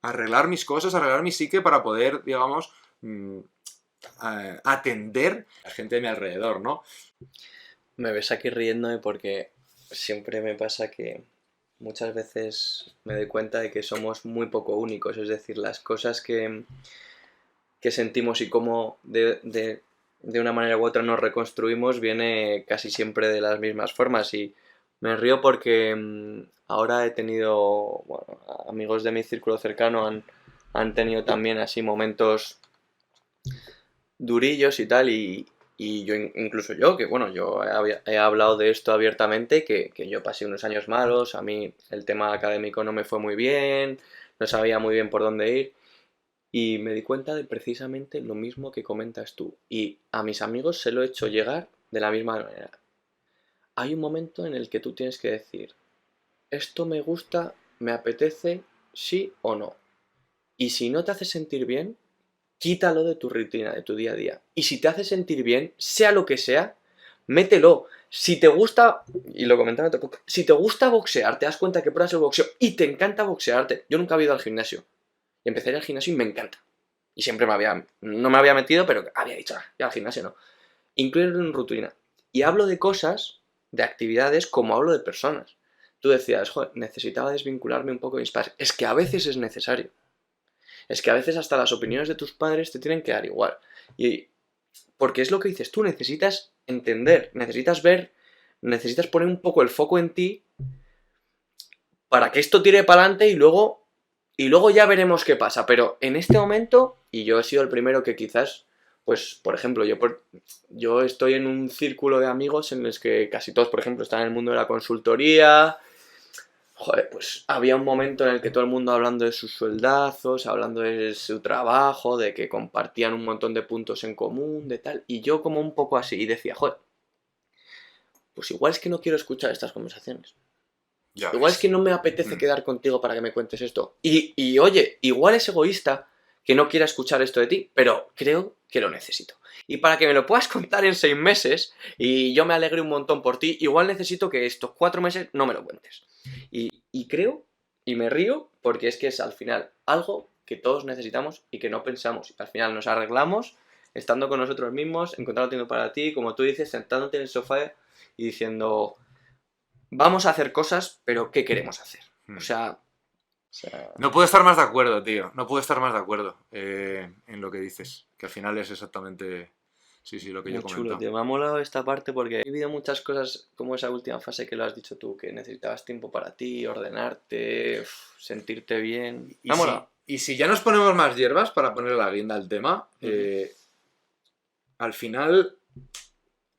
arreglar mis cosas, arreglar mi psique para poder, digamos, atender a la gente de mi alrededor, ¿no? Me ves aquí riéndome porque siempre me pasa que muchas veces me doy cuenta de que somos muy poco únicos, es decir, las cosas que sentimos y cómo de una manera u otra nos reconstruimos viene casi siempre de las mismas formas y me río porque ahora he tenido, bueno, amigos de mi círculo cercano han tenido también así momentos durillos y tal y yo incluso yo, que bueno, yo he hablado de esto abiertamente, que yo pasé unos años malos, a mí el tema académico no me fue muy bien, no sabía muy bien por dónde ir y me di cuenta de precisamente lo mismo que comentas tú. Y a mis amigos se lo he hecho llegar de la misma manera. Hay un momento en el que tú tienes que decir, esto me gusta, me apetece, sí o no. Y si no te hace sentir bien, quítalo de tu rutina, de tu día a día. Y si te hace sentir bien, sea lo que sea, mételo. Si te gusta, y lo comentaba en otro podcast, si te gusta boxear, te das cuenta que pruebas el boxeo y te encanta boxearte. Yo nunca había ido al gimnasio. Y empecé a ir al gimnasio y me encanta. Y siempre no me había metido, pero había dicho, ya al gimnasio no. Incluirlo en rutina. Y hablo de cosas, de actividades, como hablo de personas. tú decías, joder, necesitaba desvincularme un poco de mis padres. Es que a veces es necesario. Es que a veces hasta las opiniones de tus padres te tienen que dar igual. Y porque es lo que dices tú, necesitas entender, necesitas ver, necesitas poner un poco el foco en ti para que esto tire para adelante y luego ya veremos qué pasa. Pero en este momento, y yo he sido el primero que quizás, pues, por ejemplo, yo estoy en un círculo de amigos en los que casi todos, por ejemplo, están en el mundo de la consultoría. Joder, pues había un momento en el que todo el mundo hablando de sus sueldazos, hablando de su trabajo, de que compartían un montón de puntos en común, de tal, y yo como un poco así, y decía, joder, pues igual es que no quiero escuchar estas conversaciones. Ya Igual es que ves. no me apetece quedar contigo para que me cuentes esto. Y oye, igual es egoísta que no quiera escuchar esto de ti, pero creo que lo necesito. Y para que me lo puedas contar en 6 meses y yo me alegre un montón por ti, igual necesito que estos 4 meses no me lo cuentes. Y creo, y me río, porque es que es al final algo que todos necesitamos y que no pensamos. Al final nos arreglamos estando con nosotros mismos, encontrando tiempo para ti, como tú dices, sentándote en el sofá y diciendo, vamos a hacer cosas, pero ¿qué queremos hacer? O sea... No puedo estar más de acuerdo, tío. No puedo estar más de acuerdo en lo que dices. Que al final es exactamente, sí, lo que yo Muy chulo, comento. tío. Me ha molado esta parte porque he vivido muchas cosas como esa última fase que lo has dicho tú, que necesitabas tiempo para ti, ordenarte, sentirte bien. Y Me ha molado. si ya nos ponemos más hierbas para poner la guinda al tema, Ujú, al final,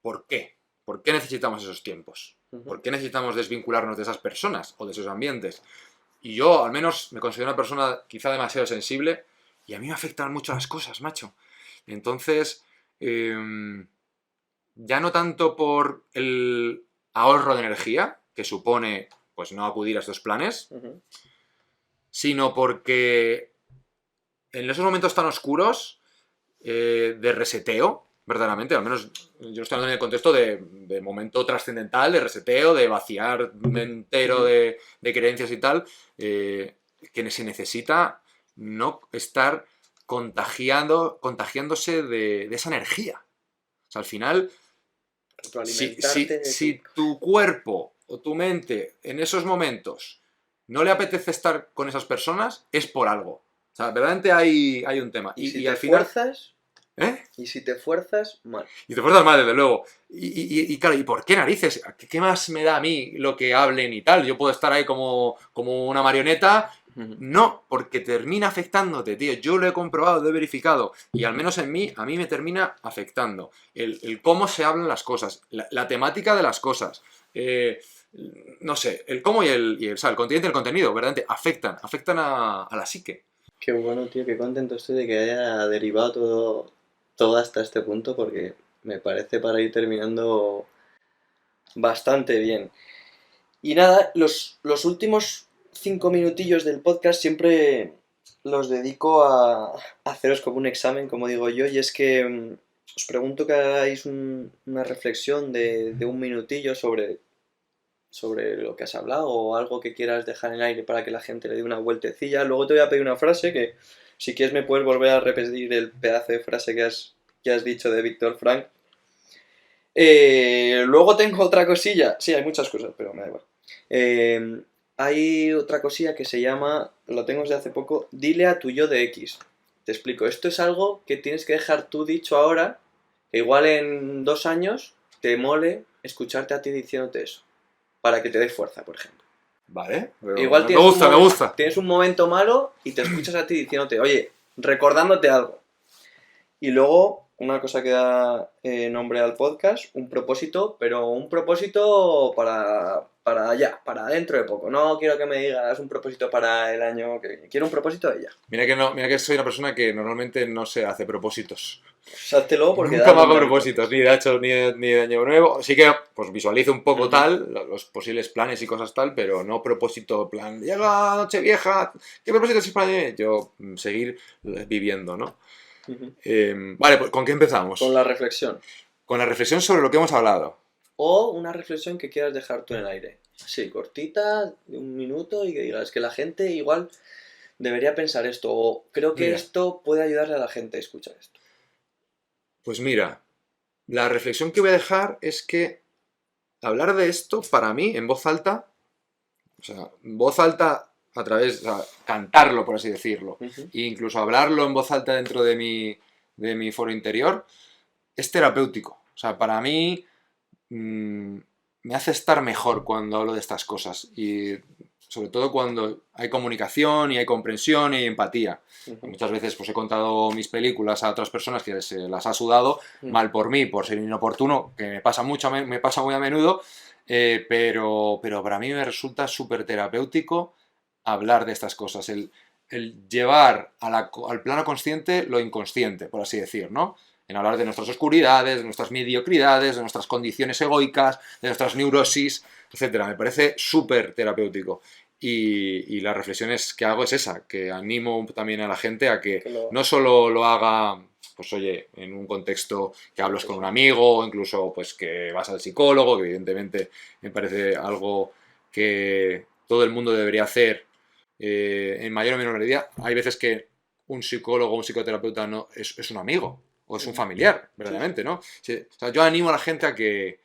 ¿por qué? ¿Por qué necesitamos esos tiempos? ujú. ¿Por qué necesitamos desvincularnos de esas personas o de esos ambientes? Y yo, al menos, me considero una persona quizá demasiado sensible y a mí me afectan mucho las cosas, macho. Entonces, ya no tanto por el ahorro de energía que supone pues no acudir a estos planes, Ujú. sino porque en esos momentos tan oscuros de reseteo, verdaderamente, al menos yo estoy hablando en el contexto de momento trascendental, de reseteo, de vaciar entero Ujú. de creencias y tal, que se necesita no estar contagiándose de esa energía. O sea, al final, Retroalimentarte de tu... si tu cuerpo o tu mente en esos momentos no le apetece estar con esas personas, es por algo. O sea, verdaderamente hay un tema. Y si Y te al final... fuerzas, ¿Eh? mal. Y te fuerzas mal, desde luego. Y claro, ¿y por qué narices? ¿Qué más me da a mí lo que hablen y tal? Yo puedo estar ahí como una marioneta. Ujú. No, porque termina afectándote, tío. Yo lo he comprobado, lo he verificado. Y al menos en mí, a mí me termina afectando. El cómo se hablan las cosas, la temática de las cosas. No sé, el cómo o sea, el contenido y el contenido, verdaderamente, afectan a la psique. Qué bueno, tío, qué contento estoy de que haya derivado todo hasta este punto porque me parece para ir terminando bastante bien. Y nada, los últimos 5 minutillos del podcast siempre los dedico a haceros como un examen, como digo yo, y es que os pregunto que hagáis una reflexión de un minutillo sobre lo que has hablado o algo que quieras dejar en el aire para que la gente le dé una vueltecilla. Luego te voy a pedir una frase que, si quieres, me puedes volver a repetir el pedazo de frase que has dicho de Víctor Frank. Luego tengo otra cosilla. Sí, hay muchas cosas, pero me da igual. Eh, Hay otra cosilla que se llama, lo tengo desde hace poco, dile a tu yo de X. Te explico, esto es algo que tienes que dejar tú dicho ahora, que igual en 2 años te mole escucharte a ti diciéndote eso, para que te dé fuerza, por ejemplo. ¿Vale? Pero Igual me gusta, me gusta. tienes un momento malo y te escuchas a ti diciéndote, oye, recordándote algo. Y luego, una cosa que da nombre al podcast, un propósito, pero un propósito para allá, para dentro de poco. No quiero que me digas un propósito para el año que viene. Quiero un propósito de ya. Mira que no, mira que soy una persona que normalmente no se hace propósitos. Sáltelo porque Nunca da me hago nombre al propósitos, podcast. ni de hecho ni de año nuevo. Sí que pues visualizo un poco Ujú, tal, los posibles planes y cosas tal, pero no propósito, plan, llega Nochevieja, ¿qué propósito es para mí? Yo seguir viviendo, ¿no? ujú. Vale, pues ¿con qué Con empezamos? la reflexión. Con la reflexión sobre lo que hemos hablado. O una reflexión que quieras dejar tú en el aire. Así, cortita, de un minuto y que digas que la gente igual debería pensar esto. O creo que Mira, esto puede ayudarle a la gente a escuchar esto. pues mira, la reflexión que voy a dejar es que hablar de esto, para mí, en voz alta, O sea, voz alta a través, o sea, cantarlo, por así decirlo, e incluso hablarlo en voz alta dentro de mi foro interior, es terapéutico. O sea, para mí me hace estar mejor cuando hablo de estas cosas. Y sobre todo cuando hay comunicación y hay comprensión y hay empatía. Muchas veces pues he contado mis películas a otras personas que se las ha sudado, mal por mí, por ser inoportuno, que me pasa muy a menudo, pero para mí me resulta súper terapéutico hablar de estas cosas, el llevar al plano consciente lo inconsciente, por así decir, ¿no? En hablar de nuestras oscuridades, de nuestras mediocridades, de nuestras condiciones egoicas, de nuestras neurosis, etcétera. Me parece súper terapéutico. Y las reflexiones que hago es esa, que animo también a la gente a que no solo lo haga, pues oye, en un contexto que hables con un amigo, o incluso pues que vas al psicólogo, que evidentemente me parece algo que todo el mundo debería hacer en mayor o menor medida. Hay veces que un psicólogo o un psicoterapeuta no es un amigo o es un familiar, verdaderamente, ¿no? O sea, yo animo a la gente a que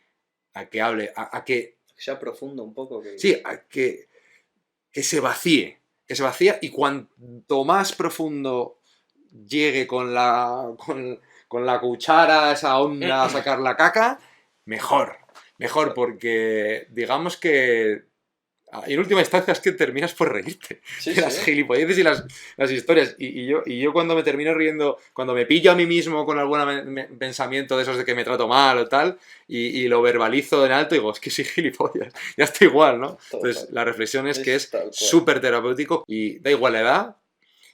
hable, a que sea profundo un poco. Sí, a que se vacíe, y cuanto más profundo llegue con la cuchara, esa onda a sacar la caca, mejor, porque digamos que en última instancia es que terminas por reírte de las gilipolleces y las historias. Y yo cuando me termino riendo, cuando me pillo a mí mismo con algún pensamiento de esos de que me trato mal o tal, y lo verbalizo en alto, digo, es que soy gilipollas, ya estoy igual, ¿no? Entonces la reflexión es que es súper terapéutico y da igual la edad,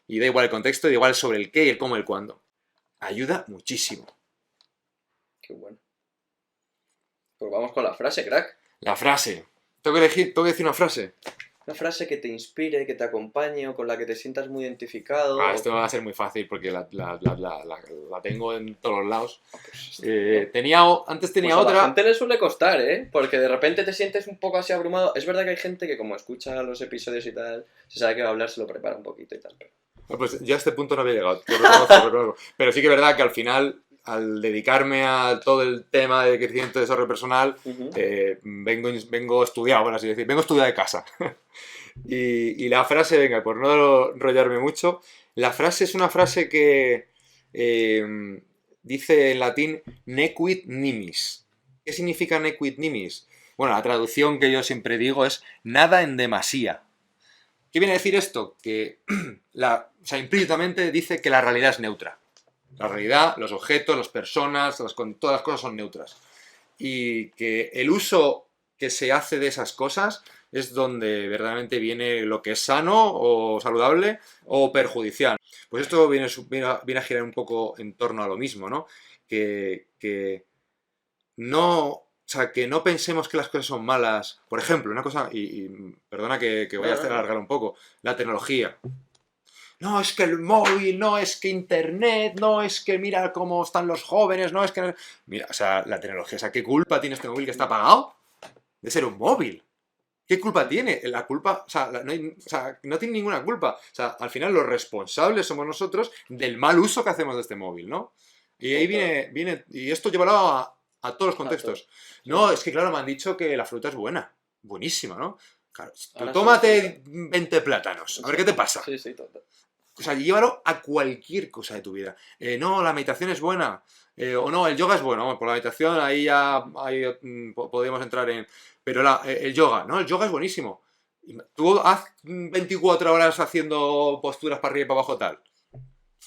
y da igual el contexto, y da igual sobre el qué y el cómo y el cuándo. Ayuda muchísimo. Qué bueno. Pues vamos con la frase, crack. La frase. Tengo que decir una frase. Una frase que te inspire, que te acompañe o con la que te sientas muy identificado. Esto va a ser muy fácil porque la tengo en todos los lados. Antes tenía pues otra. A la gente le suele costar, ¿eh? Porque de repente te sientes un poco así abrumado. Es verdad que hay gente que como escucha los episodios y tal, se sabe que va a hablar, se lo prepara un poquito y tal. Pues ya a este punto no había llegado. Reconozco. Pero sí que es verdad que al final, al dedicarme a todo el tema de crecimiento y desarrollo personal, vengo estudiado, por así decir. Vengo estudiado de casa. Y la frase, venga, por no enrollarme mucho, la frase es una frase que dice en latín nequid nimis. ¿Qué significa nequid nimis? Bueno, la traducción que yo siempre digo es nada en demasía. ¿Qué viene a decir esto? Que implícitamente dice que la realidad es neutra. La realidad, los objetos, las personas, todas las cosas son neutras. Y que el uso que se hace de esas cosas es donde verdaderamente viene lo que es sano o saludable o perjudicial. Pues esto viene a girar un poco en torno a lo mismo, ¿no? Que no pensemos que las cosas son malas. Por ejemplo, una cosa, y perdona que vaya a alargar un poco, la tecnología. No, es que el móvil, no, es que internet, no, es que mira cómo están los jóvenes, no, es que... Mira, o sea, la tecnología, o sea, ¿qué culpa tiene este móvil que está apagado de ser un móvil? ¿Qué culpa tiene? La culpa, no tiene ninguna culpa. O sea, al final los responsables somos nosotros del mal uso que hacemos de este móvil, ¿no? Y ahí viene y esto llévalo a todos los contextos. No, es que claro, me han dicho que la fruta es buena, buenísima, ¿no? Claro, tú tómate 20 plátanos, a ver qué te pasa. Sí, total. O sea, llévalo a cualquier cosa de tu vida. No, la meditación es buena. O no, el yoga es bueno. Por la meditación ahí ya podemos entrar en... Pero el yoga, ¿no? El yoga es buenísimo. Tú haz 24 horas haciendo posturas para arriba y para abajo tal.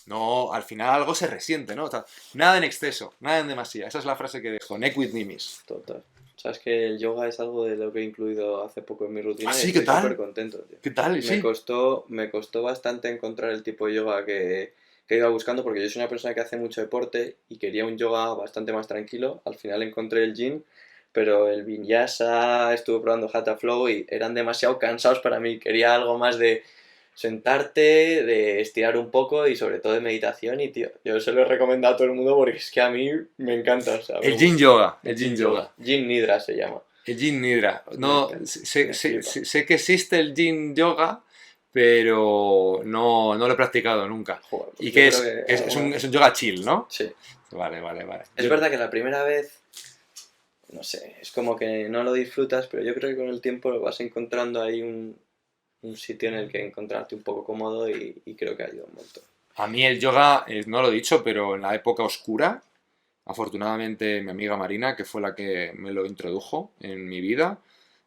No, al final algo se resiente, ¿no? O sea, nada en exceso, nada en demasía. Esa es la frase que dejo. Nequid nimis. Total. Sabes que el yoga es algo de lo que he incluido hace poco en mi rutina. Sí, y ¿qué tal? Estoy súper contento, tío. ¿Qué tal? Me costó bastante encontrar el tipo de yoga que iba buscando, porque yo soy una persona que hace mucho deporte y quería un yoga bastante más tranquilo. Al final encontré el yin, pero el vinyasa, estuve probando hatha flow y eran demasiado cansados para mí. Quería algo más de sentarte, de estirar un poco y sobre todo de meditación. Y tío, yo se lo he recomendado a todo el mundo porque es que a mí me encanta. O sea, el yin yoga. Yin Nidra se llama. El yin nidra. No, sé que existe el yin yoga, pero no lo he practicado nunca. Joder, pues y que es un yoga chill, ¿no? Sí. Vale. Es verdad que la primera vez no sé, es como que no lo disfrutas, pero yo creo que con el tiempo lo vas encontrando ahí un sitio en el que encontrarte un poco cómodo y creo que ayuda un montón. A mí el yoga, no lo he dicho, pero en la época oscura, afortunadamente mi amiga Marina, que fue la que me lo introdujo en mi vida,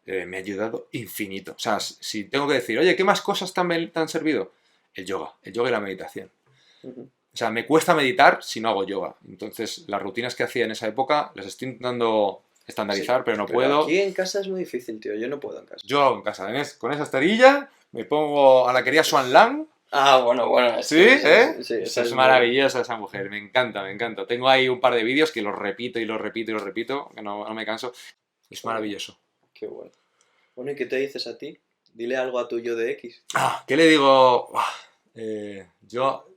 me ha ayudado infinito. O sea, si tengo que decir, oye, ¿qué más cosas te han servido? El yoga y la meditación. Ujú. O sea, me cuesta meditar si no hago yoga. Entonces, las rutinas que hacía en esa época las estoy intentando Sí, estandarizar, pero no pero puedo. aquí en casa es muy difícil, tío, yo no puedo en casa. Yo hago en casa, con esa esterilla, me pongo a la querida Swan Lang. Ah, bueno, es ¿Sí? que ¿Eh? sí, Esa esa es es maravillosa esa mujer, me encanta, me encanta. Tengo ahí un par de vídeos que los repito y los repito y los repito, que no me canso. Es maravilloso. Qué bueno. Bueno, ¿y qué te dices a ti? Dile algo a tu yo de X. ¿Qué le digo? Yo...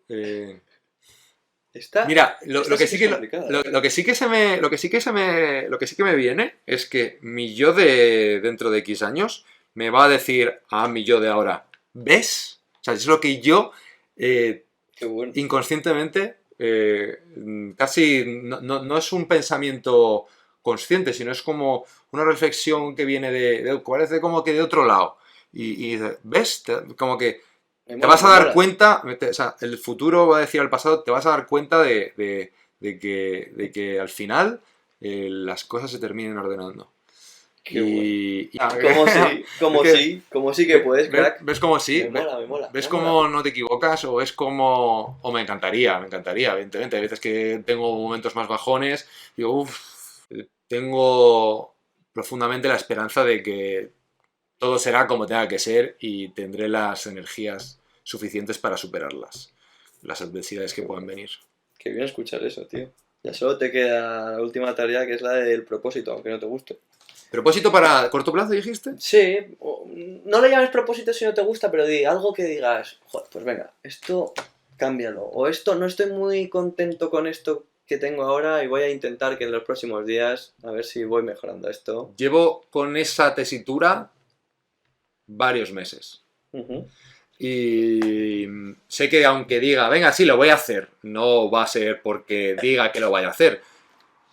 Mira, Esta sí que es complicada, ¿eh? lo que sí que se me, lo que sí que se me, lo que sí que me viene es que mi yo de dentro de X años me va a decir a mi yo de ahora, ¿ves? O sea, es lo que yo Qué bueno. inconscientemente casi no es un pensamiento consciente, sino es como una reflexión que viene parece como que de otro lado. Y dice, ¿ves? Como que Me te mola, vas a me dar mola. cuenta, o sea, el futuro va a decir al pasado, te vas a dar cuenta de que al final las cosas se terminen ordenando. Qué bueno. Es que, Como sí que puedes, crack. ¿ves como sí? ¿Ves Me mola, cómo no te equivocas? ¿O es como... O me encantaría, evidentemente. Hay veces que tengo momentos más bajones, digo, uff, tengo profundamente la esperanza de que todo será como tenga que ser y tendré las energías suficientes para superarlas, las adversidades que qué puedan bueno. venir. Qué bien escuchar eso, tío. Ya solo te queda la última tarea que es la del propósito, aunque no te guste. ¿Propósito para corto plazo, dijiste? Sí, no le llames propósito si no te gusta, pero di algo que digas, joder, pues venga, esto cámbialo. O esto, no estoy muy contento con esto que tengo ahora y voy a intentar que en los próximos días, a ver si voy mejorando esto. Llevo con esa tesitura varios meses. Ujú. Y sé que aunque diga, venga, sí, lo voy a hacer, no va a ser porque diga que lo vaya a hacer.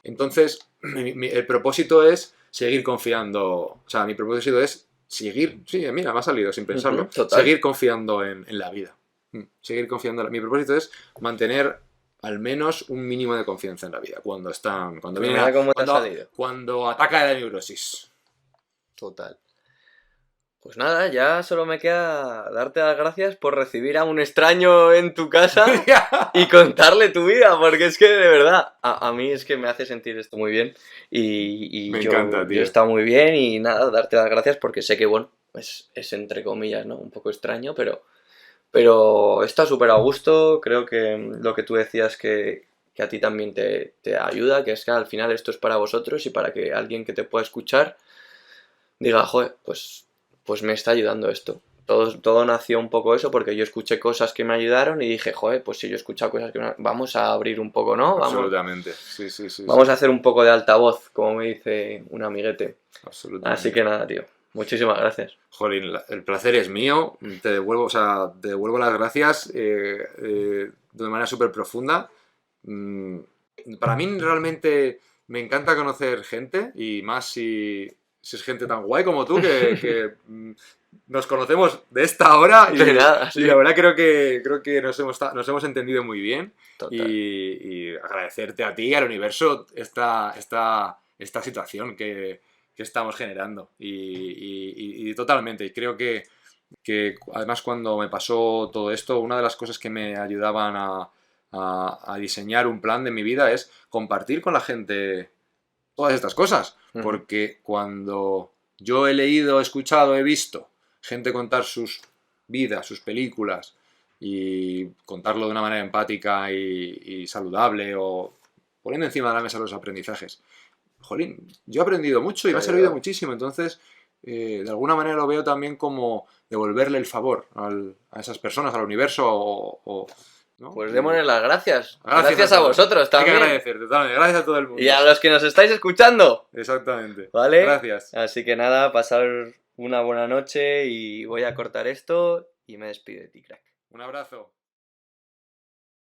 Entonces, el propósito es seguir confiando. O sea, mi propósito es seguir, sí, mira, me ha salido sin Ujú, pensarlo, total. seguir confiando en la vida. Seguir confiando. Mi propósito es mantener al menos un mínimo de confianza en la vida cuando Pues viene mira cómo te ha salido. cuando ataca la neurosis. Total. Pues nada, ya solo me queda darte las gracias por recibir a un extraño en tu casa y contarle tu vida, porque es que de verdad, a mí es que me hace sentir esto muy bien y Me yo encanta, he tío. estado muy bien y nada, darte las gracias porque sé que, bueno, es entre comillas, ¿no? Un poco extraño, pero está súper a gusto, creo que lo que tú decías que a ti también te ayuda, que es que al final esto es para vosotros y para que alguien que te pueda escuchar diga, joder, pues me está ayudando esto. Todo nació un poco eso porque yo escuché cosas que me ayudaron y dije, joder, pues si yo he escuchado cosas vamos a abrir un poco, ¿no? Absolutamente. Sí, sí, sí, sí. Vamos a hacer un poco de altavoz, como me dice un amiguete. Así Absolutamente. que nada, tío. Muchísimas gracias. Jolín, el placer es mío. Te devuelvo las gracias de manera súper profunda. Mm, Para mí realmente me encanta conocer gente y más si es gente tan guay como tú que nos conocemos de esta hora De nada, y sí. la verdad creo que nos hemos entendido muy bien Total. y agradecerte a ti y al universo esta situación que estamos generando y totalmente. Y creo que además cuando me pasó todo esto, una de las cosas que me ayudaban a diseñar un plan de mi vida es compartir con la gente todas estas cosas. Ujú. Porque cuando yo he leído, he escuchado, he visto gente contar sus vidas, sus películas y contarlo de una manera empática y saludable o poniendo encima de la mesa los aprendizajes. Jolín, yo he aprendido mucho y Te me ha ha servido ayudado. muchísimo. Entonces, de alguna manera lo veo también como devolverle el favor a esas personas, al universo, ¿no? Pues démosle las gracias. Gracias a Gracias a todos. vosotros Hay que también. agradecer, totalmente. Gracias a todo el Y mundo. a los que nos estáis escuchando. Exactamente. ¿Vale? Gracias. Así que nada, pasar una buena noche y voy a cortar esto y me despido de ti, crack. Un abrazo.